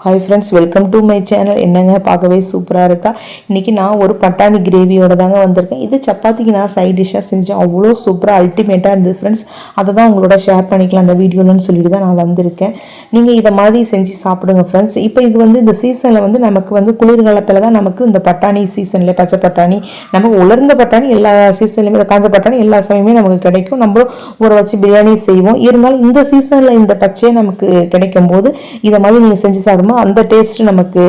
Hi friends, welcome to my channel. என்னங்க பார்க்கவே சூப்பராக இருக்கா? இன்றைக்கி நான் ஒரு பட்டாணி கிரேவியோட தாங்க வந்திருக்கேன். இது சப்பாத்திக்கு நான் சைட் டிஷ்ஷாக செஞ்சேன். அவ்வளோ சூப்பராக அல்டிமேட்டாக இருந்தது ஃப்ரெண்ட்ஸ். அதை தான் உங்களோட ஷேர் பண்ணிக்கலாம் அந்த வீடியோலன்னு சொல்லிட்டு தான் நான் வந்திருக்கேன். நீங்கள் இதை மாதிரி செஞ்சு சாப்பிடுங்க ஃப்ரெண்ட்ஸ். இப்போ இது இந்த சீசனில் நமக்கு குளிர்காலத்தில் தான் நமக்கு இந்த பட்டாணி சீசனில் பச்சை பட்டாணி, நமக்கு உலர்ந்த பட்டாணி எல்லா சீசன்லையுமே, காஞ்ச பட்டாணி எல்லா சமயமே நமக்கு கிடைக்கும். நம்ம ஊற வச்சு பிரியாணி செய்வோம். இருந்தாலும் இந்த சீசனில் இந்த பச்சையே நமக்கு கிடைக்கும் போது இதை மாதிரி நீங்கள் செஞ்சு சாப்பிடுங்க. அந்த டேஸ்ட் நமக்கு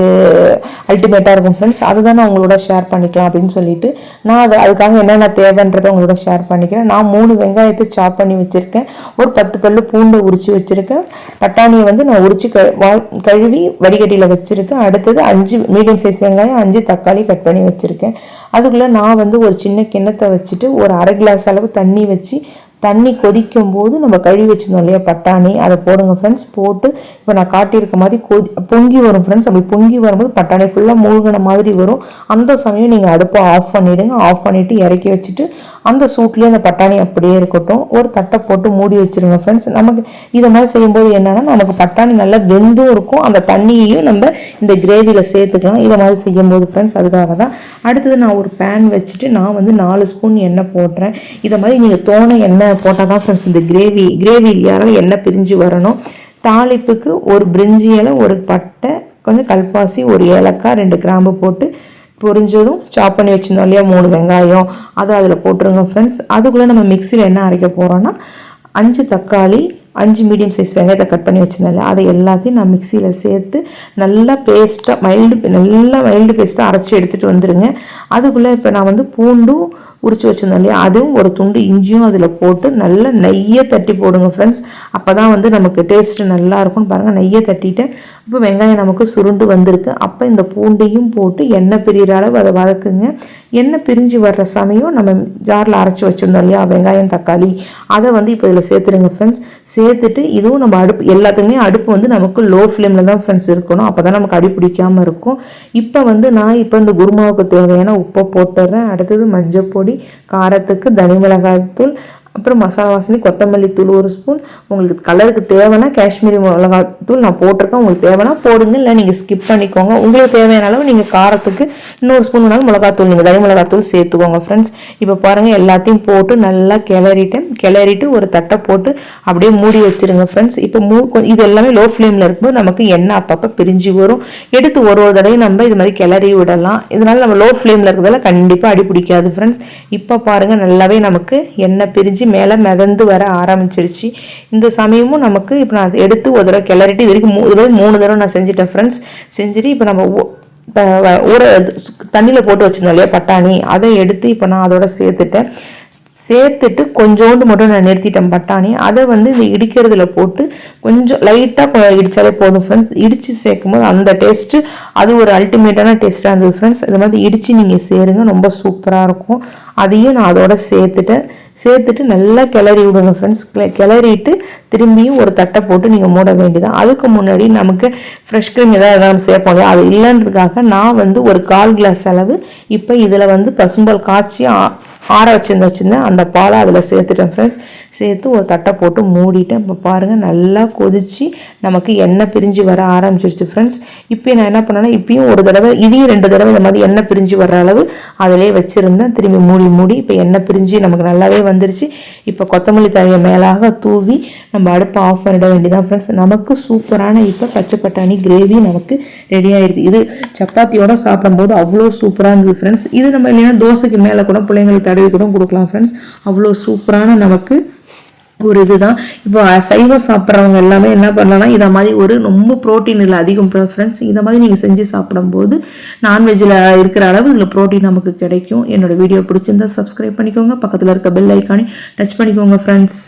அல்டிமேட்டாக இருக்கும் ஃப்ரெண்ட்ஸ். அதுதான் நான் உங்களோட ஷேர் பண்ணிக்கலாம் அப்படின்னு சொல்லிட்டு நான் அதுக்காக என்னென்ன தேவைன்றதை உங்களோட ஷேர் பண்ணிக்கிறேன். நான் 3 வெங்காயத்தை சாப் பண்ணி வச்சுருக்கேன். ஒரு 10 பல்லு பூண்டை உரிச்சு வச்சுருக்கேன். பட்டாணியை நான் உரிச்சு கழுவி வடிகட்டியில் வச்சுருக்கேன். அடுத்தது 5 மீடியம் சைஸ் வெங்காயம், 5 தக்காளி கட் பண்ணி வச்சுருக்கேன். அதுக்குள்ளே நான் ஒரு சின்ன கிண்ணத்தை வச்சுட்டு ஒரு அரை கிளாஸ் அளவு தண்ணி வச்சு, தண்ணி கொதிக்கும் போது நம்ம கழுவி வச்சுருந்தோம் இல்லையா பட்டாணி, அதை போடுங்க ஃப்ரெண்ட்ஸ். போட்டு இப்போ நான் காட்டியிருக்க மாதிரி பொங்கி வரும் ஃப்ரெண்ட்ஸ். அப்படி பொங்கி வரும்போது பட்டாணி ஃபுல்லாக மூழ்கின மாதிரி வரும். அந்த சமயம் நீங்கள் அடுப்பை ஆஃப் பண்ணிவிடுங்க. ஆஃப் பண்ணிவிட்டு இறக்கி வச்சுட்டு அந்த சூட்லேயே அந்த பட்டாணி அப்படியே இருக்கட்டும். ஒரு தட்டை போட்டு மூடி வச்சுருங்க ஃப்ரெண்ட்ஸ். நமக்கு இதை மாதிரி செய்யும்போது என்னென்னா நமக்கு பட்டாணி நல்லா வெந்தும் இருக்கும். அந்த தண்ணியையும் நம்ம இந்த கிரேவியில் சேர்த்துக்கலாம் இதை மாதிரி செய்யும்போது ஃப்ரெண்ட்ஸ். அதுக்காக தான். அடுத்தது நான் ஒரு பேன் வச்சுட்டு நான் 4 ஸ்பூன் எண்ணெய் போடுறேன். இதை மாதிரி நீங்கள் தோண எண்ணெய் போட்டால் தான் ஃப்ரெண்ட்ஸ் இந்த கிரேவி யாராலும் எண்ணெய் பிரிஞ்சு வரணும். தாளிப்புக்கு ஒரு பிரிஞ்சி இலை, ஒரு பட்டை, கொஞ்சம் கல்பாசி, ஒரு ஏலக்காய், 2 கிராம்பு போட்டு பொரிஞ்சதும் சாப் பண்ணி வச்சுருந்தோம் இல்லையா 3 வெங்காயம், அதை அதில் போட்டுருங்க ஃப்ரெண்ட்ஸ். அதுக்குள்ளே நம்ம மிக்சியில் என்ன அரைக்க போகிறோன்னா 5 தக்காளி, 5 மீடியம் சைஸ் வெங்காயத்தை கட் பண்ணி வச்சுருந்தால அதை எல்லாத்தையும் நான் மிக்சியில் சேர்த்து நல்லா பேஸ்ட்டாக மைல்டு பேஸ்ட்டாக அரைச்சி எடுத்துகிட்டு வந்துடுங்க. அதுக்குள்ளே இப்போ நான் பூண்டும் உரிச்சு வச்சுருந்தோம் இல்லையா, அதுவும் ஒரு துண்டு இஞ்சியும் அதில் போட்டு நல்லா நெய்யை தட்டி போடுங்க ஃப்ரெண்ட்ஸ். அப்போ தான் நமக்கு டேஸ்ட்டு நல்லா இருக்கும்னு பாருங்கள். நெய்யை தட்டிட்டேன். இப்போ வெங்காயம் நமக்கு சுருண்டு வந்திருக்கு. அப்போ இந்த பூண்டையும் போட்டு எண்ணெய் பிரிகிற அளவு அதை வதக்குங்க. எண்ணெய் பிரிஞ்சு வர்ற சமயம் நம்ம ஜாரில் அரைச்சி வச்சுருந்தோம் இல்லையா வெங்காயம் தக்காளி, அதை இப்போ இதில் சேர்த்துருங்க ஃப்ரெண்ட்ஸ். சேர்த்துட்டு இதுவும் நம்ம எல்லாத்துக்குமே அடுப்பு நமக்கு லோ ஃப்ளேமில் தான் ஃப்ரெண்ட்ஸ் இருக்கணும். அப்போ தான் நமக்கு அடி பிடிக்காமல் இருக்கும். இப்போ நான் இந்த குருமாவுக்கு தேவையான உப்பை போட்டுடுறேன். அடுத்தது மஞ்சள் பொடி, காரத்துக்கு தனி மிளகாய் தூள், அப்புறம் மசாலா வாசனை கொத்தமல்லி தூள் 1 ஸ்பூன். உங்களுக்கு கலருக்கு தேவைன்னா காஷ்மீரி மிளகாய் தூள் நான் போட்டிருக்கேன். உங்களுக்கு தேவைன்னா போடுங்க, இல்லை நீங்கள் ஸ்கிப் பண்ணிக்கோங்க. உங்களுக்கு தேவையான அளவு நீங்கள் காரத்துக்கு இன்னொரு ஸ்பூன் வேணாலும் மிளகாத்தூள், நீங்கள் தனி மிளகாத்தூள் சேர்த்துக்கோங்க ஃப்ரெண்ட்ஸ். இப்போ பாருங்கள் எல்லாத்தையும் போட்டு நல்லா கிளறிட்டு ஒரு தட்டை போட்டு அப்படியே மூடி வச்சுருங்க ஃப்ரெண்ட்ஸ். இப்போ இது எல்லாமே லோ ஃப்ளேமில் இருக்கும்போது நமக்கு எண்ணெய் அப்பப்போ பிரிஞ்சு வரும். எடுத்து ஒரு தடவை நம்ம இது மாதிரி கிளறி விடலாம். இதனால நம்ம லோ ஃப்ளேமில் இருக்கிறதால கண்டிப்பாக அடி பிடிக்காது ஃப்ரெண்ட்ஸ். இப்போ பாருங்கள் நல்லாவே நமக்கு எண்ணெய் பிரிஞ்சு மேலே மிதந்து வர ஆரம்பிச்சிருச்சு. இந்த சமயமும் நமக்கு இப்போ நான் எடுத்து ஒரு தடவை கிளறிட்டு இது வரைக்கும் 3 தடவை நான் செஞ்சுட்டேன் ஃப்ரெண்ட்ஸ். செஞ்சுட்டு இப்போ நம்ம ஊற தண்ணியில் போட்டு வச்சிருந்தோம் இல்லையா பட்டாணி, அதை எடுத்து இப்போ நான் அதோட சேர்த்துட்டு கொஞ்சோண்டு மட்டும் நான் நிறுத்திட்டேன் பட்டாணி. அதை இந்த இடிக்கிறதுல போட்டு கொஞ்சம் லைட்டாக இடித்தாலே போதும் ஃப்ரெண்ட்ஸ். இடித்து சேர்க்கும் போது அந்த டேஸ்ட்டு அது ஒரு அல்டிமேட்டான டேஸ்ட்டாக இருந்தது ஃப்ரெண்ட்ஸ். அது மாதிரி இடித்து நீங்கள் சேருங்க, ரொம்ப சூப்பராக இருக்கும். அதையும் நான் அதோட சேர்த்துட்டு நல்லா கிளறி விடுங்க ஃப்ரெண்ட்ஸ். கிளறிட்டு திரும்பியும் ஒரு தட்டை போட்டு நீங்கள் மூட வேண்டியதான். அதுக்கு முன்னாடி நமக்கு ஃப்ரெஷ் க்ரீம் ஏதாவது சேர்ப்போம், அது இல்லைன்றதுக்காக நான் ஒரு 1/4 கிளாஸ் அளவு இப்போ இதில் பசும்பால் காய்ச்சி ஆற வச்சுருந்தேன். அந்த பாலை அதில் சேர்த்துட்டேன் ஃப்ரெண்ட்ஸ். சேர்த்து ஒரு தட்டை போட்டு மூடிட்டேன். இப்போ பாருங்கள் நல்லா கொதிச்சு நமக்கு எண்ணெய் பிரிஞ்சு வர ஆரம்பிச்சிருச்சு ஃப்ரெண்ட்ஸ். இப்போ நான் என்ன பண்ணேன்னா இப்பயும் ஒரு தடவை இதையும் 2 தடவை இந்த மாதிரி எண்ணெய் பிரிஞ்சு வர்ற அளவு அதிலே வச்சுருந்தேன். திரும்பி மூடி இப்போ எண்ணெய் பிரிஞ்சு நமக்கு நல்லாவே வந்துருச்சு. இப்போ கொத்தமல்லி தழையை மேலாக தூவி நம்ம அடுப்பை ஆஃப் பண்ணிட வேண்டியதான் ஃப்ரெண்ட்ஸ். நமக்கு சூப்பரான இப்போ பச்சை பட்டாணி கிரேவி நமக்கு ரெடி ஆகிடுது. இது சப்பாத்தியோட சாப்பிடும்போது அவ்வளோ சூப்பராக இருந்தது ஃப்ரெண்ட்ஸ். இது நம்ம இல்லைன்னா தோசைக்கு மேலே கூட பிள்ளைங்களுக்கு தடவி கூட கொடுக்கலாம் ஃப்ரெண்ட்ஸ். அவ்வளோ சூப்பரான நமக்கு ஒரு இதுதான். இப்போ சைவம் சாப்பிட்றவங்க எல்லாமே என்ன பண்ணலாம்னா இதை மாதிரி ரொம்ப ப்ரோட்டீன் இல்லை அதிகம் ஃப்ரெண்ட்ஸ். இதை மாதிரி நீங்கள் செஞ்சு சாப்பிடும்போது நான்வெஜ்ஜில் இருக்கிற அளவு இதில் ப்ரோட்டீன் நமக்கு கிடைக்கும். என்னோட வீடியோ பிடிச்சிருந்தா சப்ஸ்கிரைப் பண்ணிக்கோங்க. பக்கத்தில் இருக்க பெல் ஐக்கானே டச் பண்ணிக்கோங்க ஃப்ரெண்ட்ஸ்.